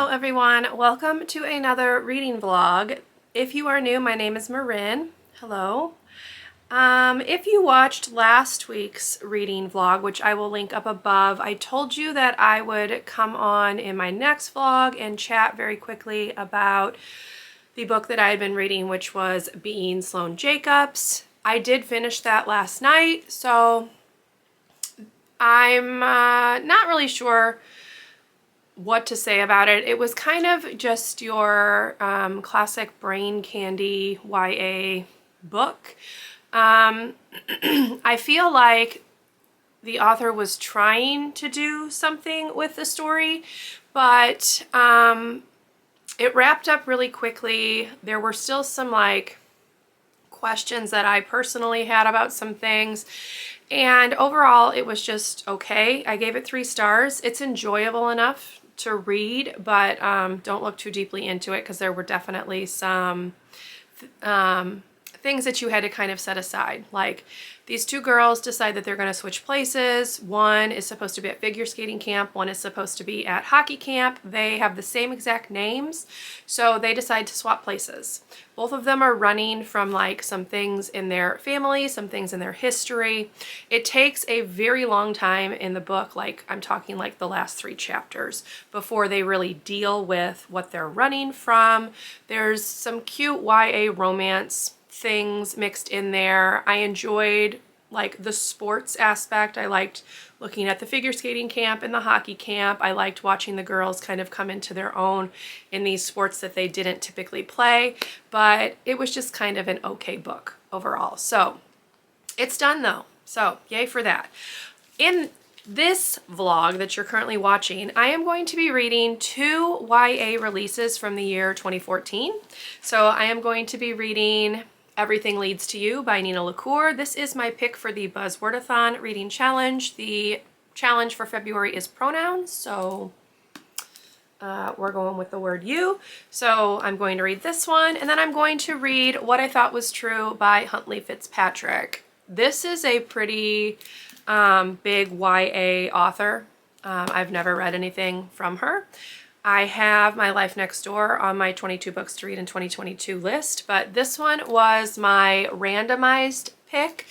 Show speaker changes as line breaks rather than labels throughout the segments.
everyone, welcome to another reading vlog. If you are new, my name is Marin. Hello. If you watched last week's reading vlog, which I will link up above, I told you that I would come on in my next vlog and chat very quickly about the book that I had been reading, which was Being Sloane Jacobs. I did finish that last night, so I'm not really sure what to say about it. It was kind of just your classic brain candy YA book. I feel like the author was trying to do something with the story, but it wrapped up really quickly. There were still some questions that I personally had about some things, and overall it was just okay. I gave it 3 stars. It's enjoyable enough to read, but don't look too deeply into it because there were definitely some things that you had to kind of set aside. Like, these 2 girls decide that they're going to switch places. One is supposed to be at figure skating camp. One is supposed to be at hockey camp. They have the same exact names, so they decide to swap places. Both of them are running from some things in their family, some things in their history. It takes a very long time in the book, I'm talking the last 3 chapters, before they really deal with what they're running from. There's some cute YA romance things mixed in there. I enjoyed the sports aspect. I liked looking at the figure skating camp and the hockey camp. I liked watching the girls kind of come into their own in these sports that they didn't typically play, but it was just kind of an okay book overall. So it's done though, so yay for that. In this vlog that you're currently watching, I am going to be reading 2 YA releases from the year 2014. So I am going to be reading Everything Leads to You by Nina LaCour. This is my pick for the Buzzwordathon reading challenge. The challenge for February is pronouns, so we're going with the word you. So I'm going to read this one, and then I'm going to read What I Thought Was True by Huntley Fitzpatrick. This is a pretty big YA author. I've never read anything from her. I have My Life Next Door on my 22 books to read in 2022 list, but this one was my randomized pick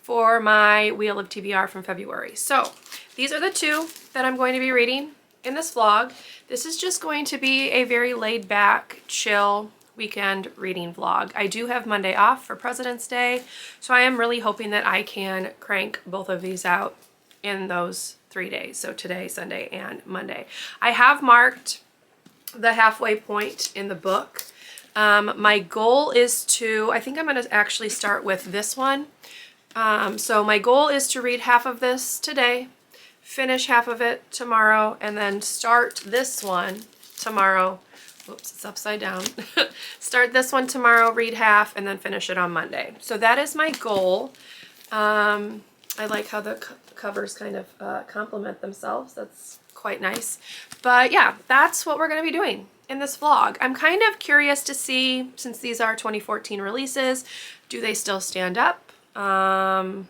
for my Wheel of TBR from February. So these are the 2 that I'm going to be reading in this vlog. This is just going to be a very laid back, chill weekend reading vlog. I do have Monday off for President's Day, so I am really hoping that I can crank both of these out in those 3 days. So today, Sunday, and Monday. I have marked the halfway point in the book. My goal is to, I think I'm going to actually start with this one. So my goal is to read half of this today, finish half of it tomorrow, and then start this one tomorrow. Oops, it's upside down. Start this one tomorrow, read half, and then finish it on Monday. So that is my goal. I like how the covers kind of complement themselves. That's quite nice. But yeah, that's what we're going to be doing in this vlog. I'm kind of curious to see, since these are 2014 releases, do they still stand up? I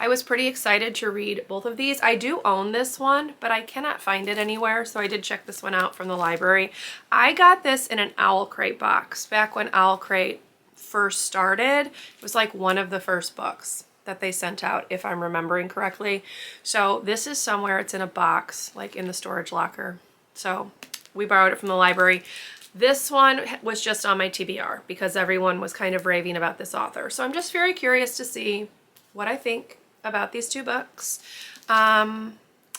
was pretty excited to read both of these. I do own this one, but I cannot find it anywhere, so I did check this one out from the library. I got this in an Owl Crate box back when Owl Crate first started. It was one of the first books that they sent out, if I'm remembering correctly. So this is somewhere, it's in a box, in the storage locker. So we borrowed it from the library. This one was just on my TBR because everyone was kind of raving about this author. So I'm just very curious to see what I think about these 2 books,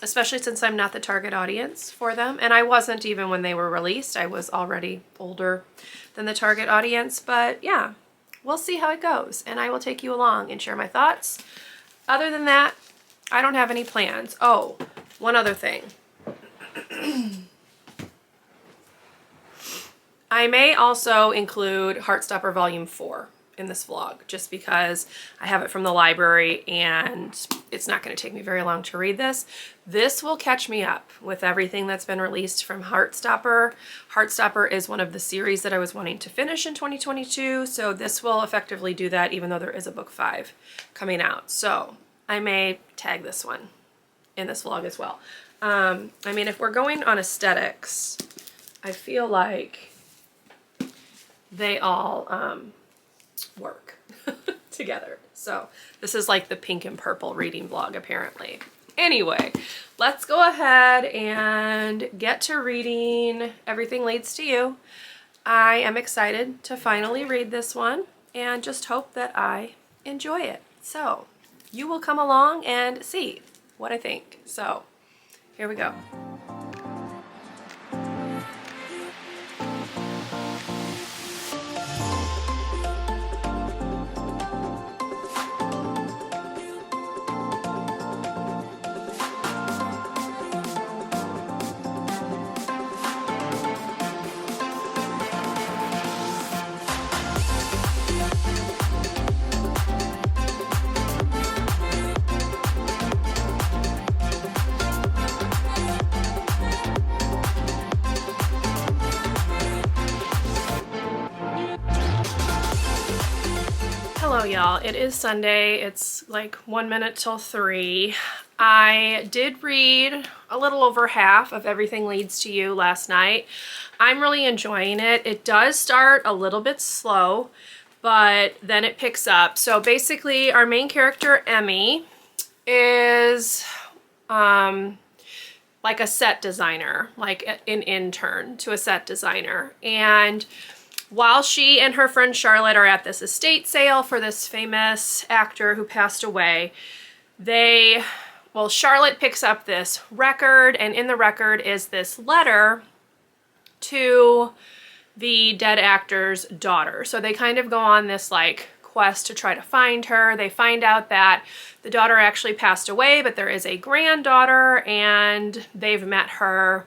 especially since I'm not the target audience for them. And I wasn't even when they were released. I was already older than the target audience, but yeah. We'll see how it goes, and I will take you along and share my thoughts. Other than that, I don't have any plans. Oh, one other thing. I may also include Heartstopper Volume 4 in this vlog, just because I have it from the library and it's not going to take me very long to read this. This will catch me up with everything that's been released from Heartstopper. Heartstopper is one of the series that I was wanting to finish in 2022, so this will effectively do that, even though there is a book 5 coming out. So I may tag this one in this vlog as well. I mean, if we're going on aesthetics, I feel like they all work together. So this is like the pink and purple reading vlog, apparently. Anyway, let's go ahead and get to reading Everything Leads to You. I am excited to finally read this one and just hope that I enjoy it. So you will come along and see what I think. So here we go. Hello y'all, it is Sunday. It's like 1 minute till 3. I did read a little over half of Everything Leads to You last night. I'm really enjoying it. It does start a little bit slow, but then it picks up. So basically our main character, Emmy, is like a set designer, like an intern to a set designer. And while she and her friend Charlotte are at this estate sale for this famous actor who passed away, Charlotte picks up this record, and in the record is this letter to the dead actor's daughter. So they kind of go on this like quest to try to find her. They find out that the daughter actually passed away, but there is a granddaughter and they've met her.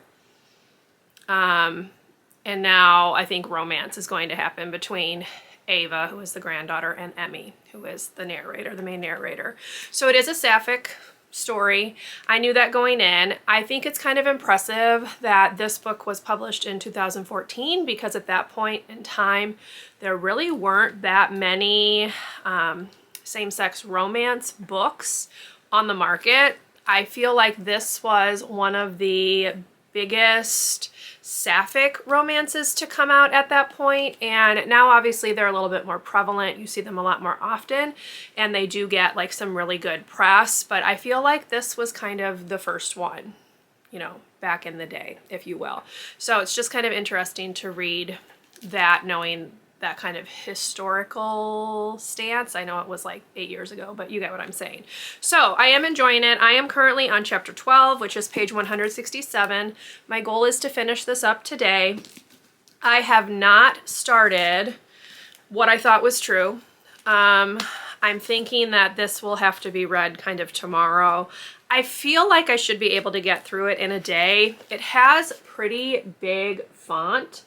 And now I think romance is going to happen between Ava, who is the granddaughter, and Emmy, who is the narrator, the main narrator. So it is a sapphic story. I knew that going in. I think it's kind of impressive that this book was published in 2014 because at that point in time, there really weren't that many same-sex romance books on the market. I feel like this was one of the biggest sapphic romances to come out at that point, and now obviously they're a little bit more prevalent. You see them a lot more often, and they do get like some really good press, but I feel like this was kind of the first one, you know, back in the day, if you will. So it's just kind of interesting to read that, knowing that kind of historical stance. I know it was like 8 years ago, but you get what I'm saying. So I am enjoying it. I am currently on chapter 12, which is page 167. My goal is to finish this up today. I have not started What I Thought Was True. I'm thinking that this will have to be read kind of tomorrow. I feel like I should be able to get through it in a day. It has pretty big font.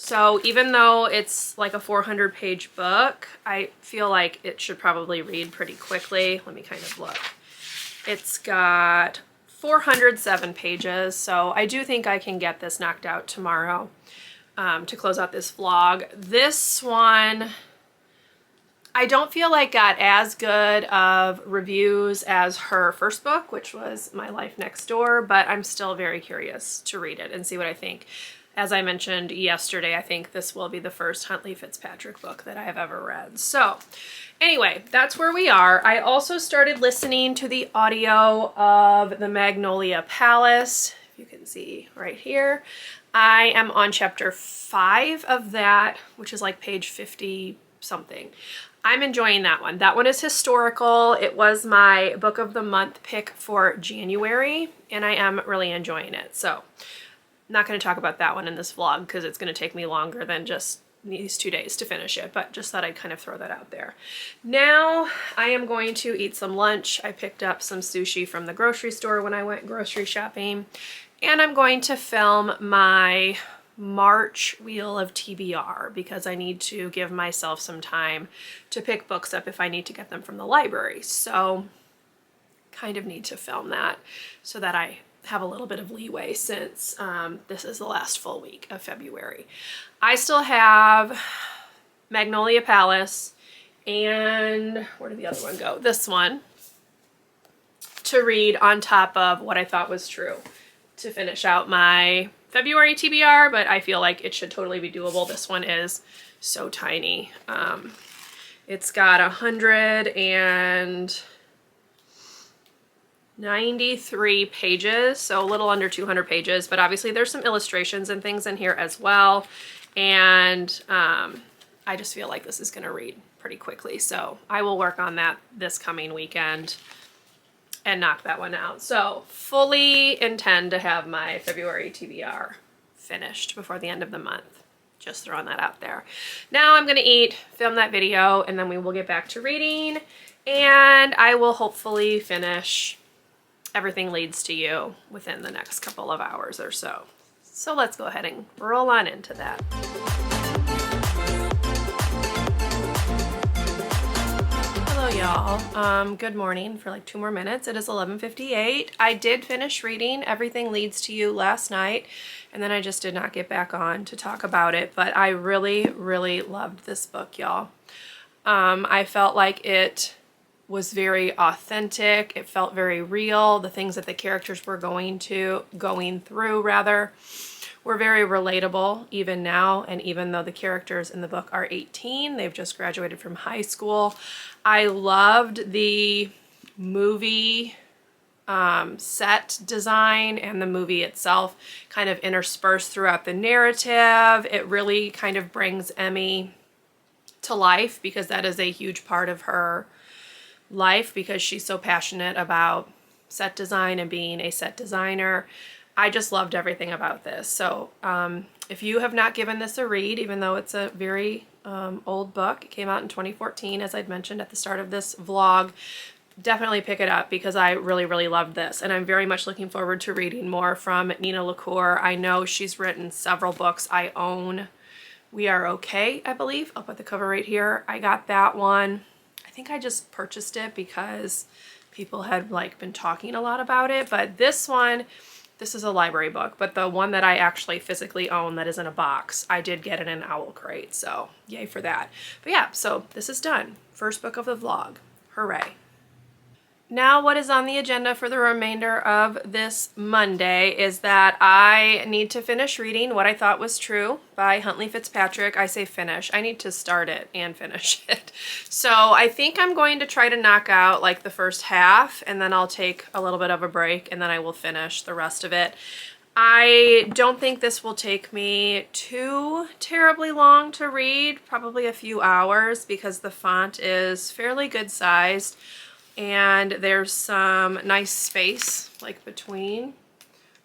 So even though it's like a 400-page book, I feel like it should probably read pretty quickly. Let me kind of look. It's got 407 pages, so I do think I can get this knocked out tomorrow to close out this vlog. This one, I don't feel like got as good of reviews as her first book, which was My Life Next Door, but I'm still very curious to read it and see what I think. As I mentioned yesterday, I think this will be the first Huntley Fitzpatrick book that I have ever read. So anyway, that's where we are. I also started listening to the audio of the Magnolia Palace, if you can see right here. I am on chapter 5 of that, which is like page 50 something. I'm enjoying that one. That one is historical. It was my book of the month pick for January, and I am really enjoying it. So I'm not going to talk about that one in this vlog because it's going to take me longer than just these 2 days to finish it, but just thought I'd kind of throw that out there. Now I am going to eat some lunch. I picked up some sushi from the grocery store when I went grocery shopping, and I'm going to film my March Wheel of TBR because I need to give myself some time to pick books up if I need to get them from the library. So kind of need to film that so that I have a little bit of leeway since this is the last full week of February. I still have Magnolia Palace and where did the other one go? This one to read on top of What I Thought Was True. to finish out my February TBR, but I feel like it should totally be doable. This one is so tiny. It's got 193 pages, so a little under 200 pages, but obviously there's some illustrations and things in here as well. And I just feel like this is gonna read pretty quickly. So I will work on that this coming weekend and knock that one out. So fully intend to have my February TBR finished before the end of the month. Just throwing that out there. Now I'm gonna eat, film that video, and then we will get back to reading, and I will hopefully finish Everything Leads to You within the next couple of hours or so. So let's go ahead and roll on into that. Hello y'all. Good morning for like 2 more minutes. It is 11:58. I did finish reading Everything Leads to You last night, and then I just did not get back on to talk about it, but I really, really loved this book, y'all. I felt like it was very authentic. It felt very real. The things that the characters were going through were very relatable even now. And even though the characters in the book are 18, they've just graduated from high school. I loved the movie set design and the movie itself kind of interspersed throughout the narrative. It really kind of brings Emmy to life, because that is a huge part of her life, because she's so passionate about set design and being a set designer. I just loved everything about this. So if you have not given this a read, even though it's a very old book, it came out in 2014, as I'd mentioned at the start of this vlog, definitely pick it up, because I really, really loved this. And I'm very much looking forward to reading more from Nina LaCour. I know she's written several books I own. We Are Okay, I believe. I'll put the cover right here. I got that one. I think I just purchased it because people had like been talking a lot about it. But this one, this is a library book, but the one that I actually physically own that is in a box, I did get in an owl crate. So yay for that. But yeah, so this is done. First book of the vlog. Hooray. Now what is on the agenda for the remainder of this Monday is that I need to finish reading What I Thought Was True by Huntley Fitzpatrick. I say finish. I need to start it and finish it. So I think I'm going to try to knock out like the first half, and then I'll take a little bit of a break, and then I will finish the rest of it. I don't think this will take me too terribly long to read, probably a few hours, because the font is fairly good sized. And there's some nice space like between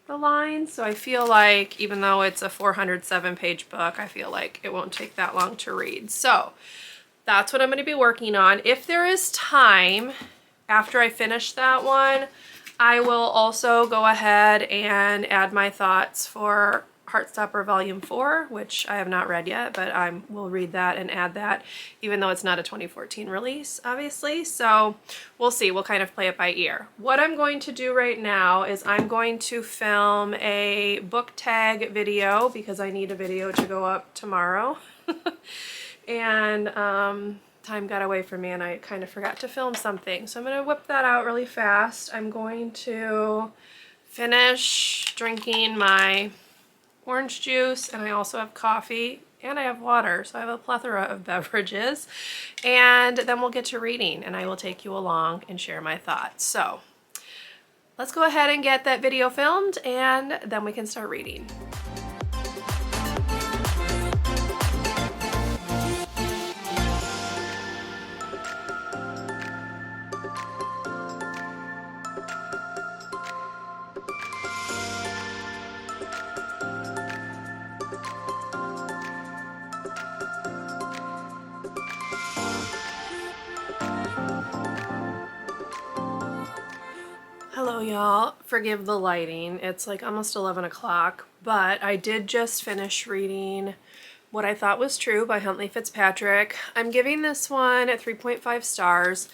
the lines. So I feel like even though it's a 407 page book, I feel like it won't take that long to read. So that's what I'm going to be working on. If there is time after I finish that one, I will also go ahead and add my thoughts for Heartstopper Volume 4, which I have not read yet, but I will read that and add that, even though it's not a 2014 release, obviously. So we'll see. We'll kind of play it by ear. What I'm going to do right now is I'm going to film a book tag video, because I need a video to go up tomorrow. And time got away from me and I kind of forgot to film something. So I'm going to whip that out really fast. I'm going to finish drinking my orange juice, and I also have coffee, and I have water, so I have a plethora of beverages, and then we'll get to reading, and I will take you along and share my thoughts. So let's go ahead and get that video filmed, and then we can start reading. Hello y'all, forgive the lighting. It's like almost 11 o'clock, but I did just finish reading What I Thought Was True by Huntley Fitzpatrick. I'm giving this one at 3.5 stars.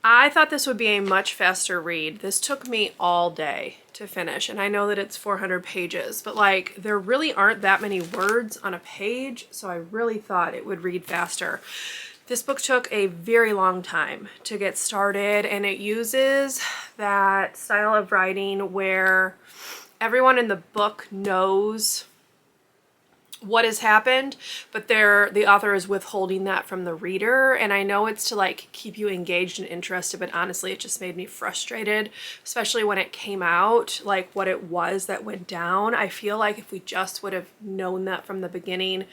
I thought this would be a much faster read. This took me all day to finish, and I know that it's 400 pages, but like there really aren't that many words on a page, so I really thought it would read faster. This book took a very long time to get started, and it uses that style of writing where everyone in the book knows what has happened, but the author is withholding that from the reader. And I know it's to like keep you engaged and interested, but honestly it just made me frustrated, especially when it came out, like what it was that went down. I feel like if we just would have known that from the beginning,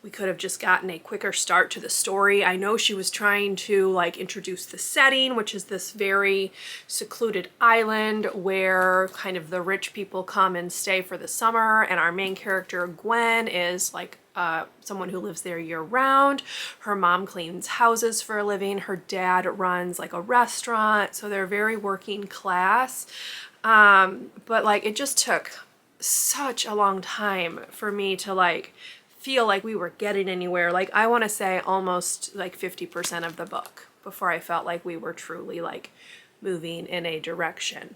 we could have just gotten a quicker start to the story. I know she was trying to like introduce the setting, which is this very secluded island where kind of the rich people come and stay for the summer, and our main character Gwen is like someone who lives there year round. Her mom cleans houses for a living. Her dad runs like a restaurant, so they're very working class. But like it just took such a long time for me to like feel like we were getting anywhere. Like I want to say almost like 50% of the book before I felt like we were truly like moving in a direction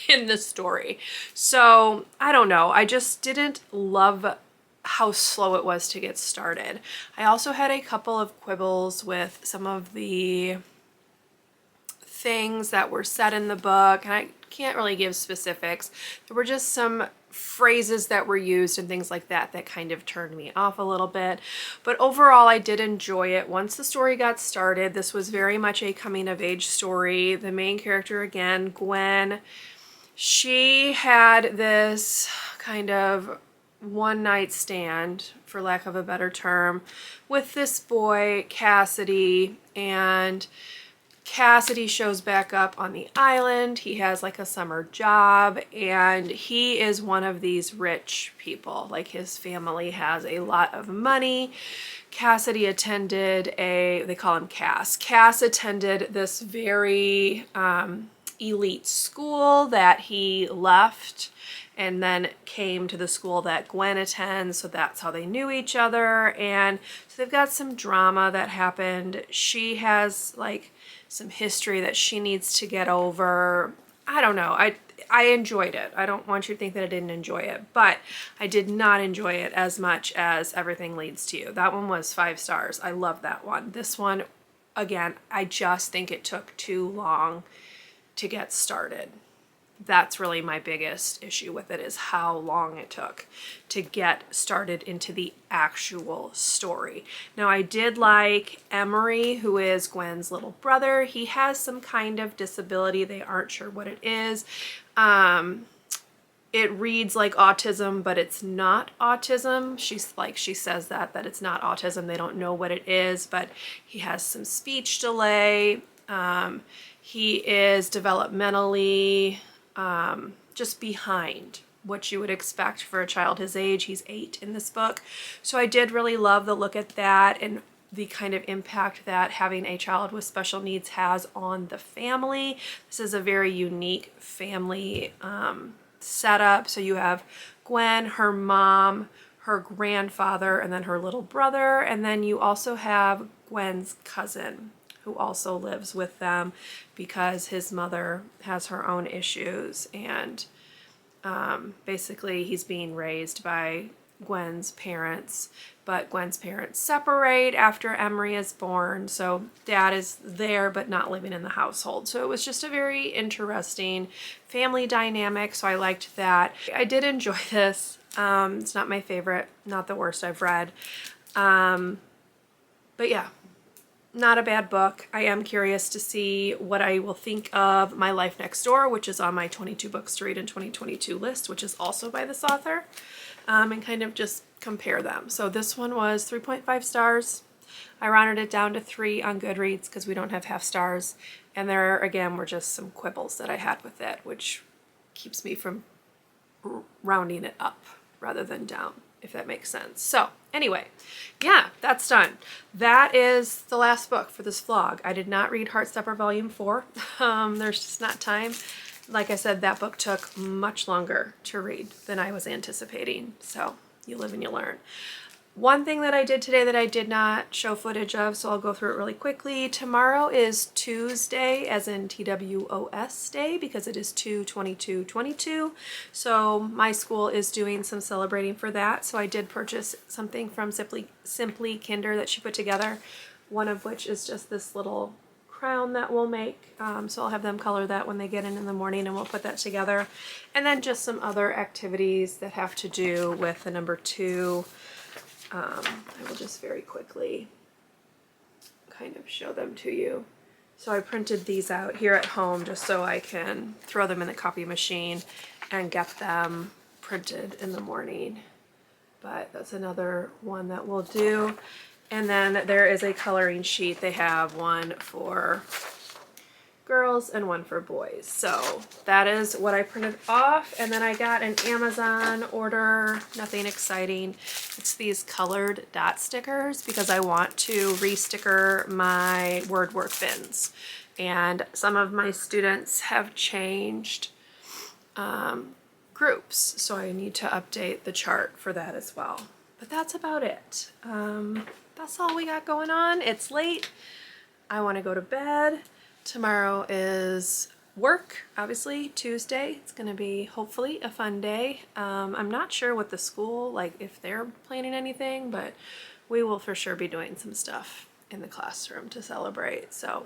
in the story. So I don't know. I just didn't love how slow it was to get started. I also had a couple of quibbles with some of the things that were said in the book, and I can't really give specifics. There were just some phrases that were used and things like that that kind of turned me off a little bit. But overall, I did enjoy it. Once the story got started, this was very much a coming of age story. The main character, again, Gwen, she had this kind of one night stand, for lack of a better term, with this boy, Cassidy, and Cassidy shows back up on the island. He has like a summer job, and he is one of these rich people. Like his family has a lot of money. Cassidy attended they call him Cass. Cass attended this very elite school that he left and then came to the school that Gwen attends, so that's how they knew each other. And so they've got some drama that happened. She has like some history that she needs to get over. I don't know. I enjoyed it. I don't want you to think that I didn't enjoy it, but I did not enjoy it as much as Everything Leads to You. That one was 5 stars. I love that one. This one, again, I just think it took too long to get started. That's really my biggest issue with it, is how long it took to get started into the actual story. Now, I did like Emery, who is Gwen's little brother. He has some kind of disability. They aren't sure what it is. It reads like autism, but it's not autism. She says that it's not autism. They don't know what it is, but he has some speech delay. He is developmentally just behind what you would expect for a child his age. He's 8 in this book. So I did really love the look at that and the kind of impact that having a child with special needs has on the family. This is a very unique family setup. So you have Gwen, her mom, her grandfather, and then her little brother. And then you also have Gwen's cousin, who also lives with them because his mother has her own issues, and basically he's being raised by Gwen's parents, but Gwen's parents separate after Emery is born, so dad is there but not living in the household. So it was just a very interesting family dynamic, so I liked that. I did enjoy this. It's not my favorite, not the worst I've read, but yeah, not a bad book. I am curious to see what I will think of My Life Next Door, which is on my 22 books to read in 2022 list, which is also by this author, and kind of just compare them. So this one was 3.5 stars. I rounded it down to 3 on Goodreads because we don't have half stars. And there, again, were just some quibbles that I had with it, which keeps me from rounding it up rather than down, if that makes sense. So anyway, yeah, that's done. That is the last book for this vlog. I did not read Heartstopper Volume 4. There's just not time. Like I said, that book took much longer to read than I was anticipating. So you live and you learn. One thing that I did today that I did not show footage of, so I'll go through it really quickly. Tomorrow is Tuesday, as in TWOS day, because it is 2/22/22. So my school is doing some celebrating for that. So I did purchase something from Simply Kinder that she put together, one of which is just this little crown that we'll make. So I'll have them color that when they get in the morning, and we'll put that together. And then just some other activities that have to do with the number 2. I will just very quickly kind of show them to you. So I printed these out here at home just so I can throw them in the copy machine and get them printed in the morning. But that's another one that we'll do. And then there is a coloring sheet. They have one for girls and one for boys. So that is what I printed off. And then I got an Amazon order, nothing exciting. It's these colored dot stickers because I want to re-sticker my word work bins. And some of my students have changed groups, so I need to update the chart for that as well. But that's about it. That's all we got going on. It's late. I want to go to bed. Tomorrow is work, obviously, Tuesday. It's going to be hopefully a fun day. I'm not sure what the school, like if they're planning anything, but we will for sure be doing some stuff in the classroom to celebrate. So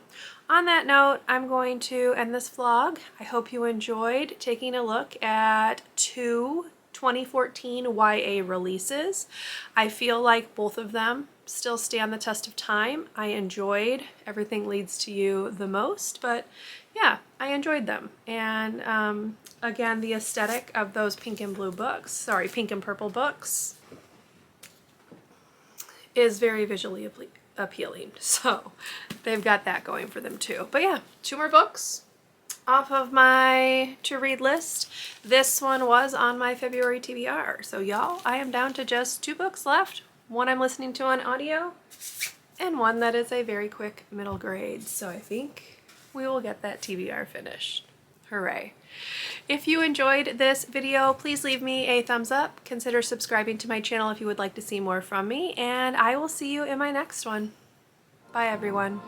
on that note, I'm going to end this vlog. I hope you enjoyed taking a look at 2 2014 YA releases. I feel like both of them still stand the test of time. I enjoyed Everything Leads to You the most, but yeah, I enjoyed them. And again, the aesthetic of those pink and blue books, sorry, pink and purple books, is very visually appealing. So they've got that going for them too. But yeah, 2 more books off of my to read list. This one was on my February TBR. So y'all, I am down to just 2 books left. One I'm listening to on audio and one that is a very quick middle grade. So I think we will get that TBR finished. Hooray. If you enjoyed this video, please leave me a thumbs up. Consider subscribing to my channel if you would like to see more from me, and I will see you in my next one. Bye everyone.